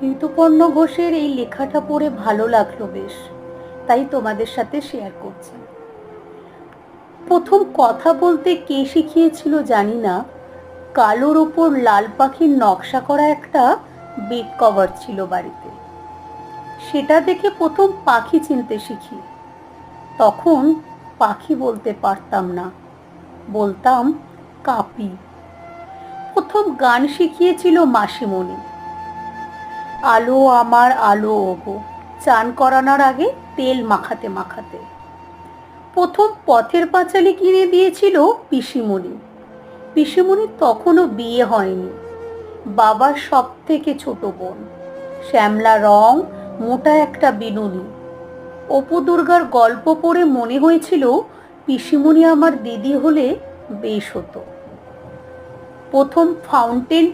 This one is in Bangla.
ঋতুপর্ণ ঘোষের এই লেখাটা পড়ে ভালো লাগলো বেশ, তাই তোমাদের সাথে শেয়ার করছি। প্রথম কথা বলতে কে শিখিয়েছিল জানি না, কালোর ওপর লাল পাখির নকশা করা একটা বেড কভার ছিল বাড়িতে। সেটা দেখে প্রথম পাখি চিনতে শিখি। তখন পাখি বলতে পারতাম না, বলতাম কাপি। প্রথম গান শিখিয়েছিল মাসিমণি, আলো আমার আলো ওগো, চান করানোর আগে তেল মাখাতে মাখাতে। প্রথম পথের পাঁচালী কিনে দিয়েছিল পিসিমণি। পিসিমণির তখনও বিয়ে হয়নি, বাবার সব থেকে ছোট বোন। শ্যামলা রং, মোটা একটা বিনুনি। অপু দুর্গার গল্প পড়ে মনে হয়েছিল পিসিমণি আমার দিদি হলে বেশ হতো। প্রথম ফাউন্টেন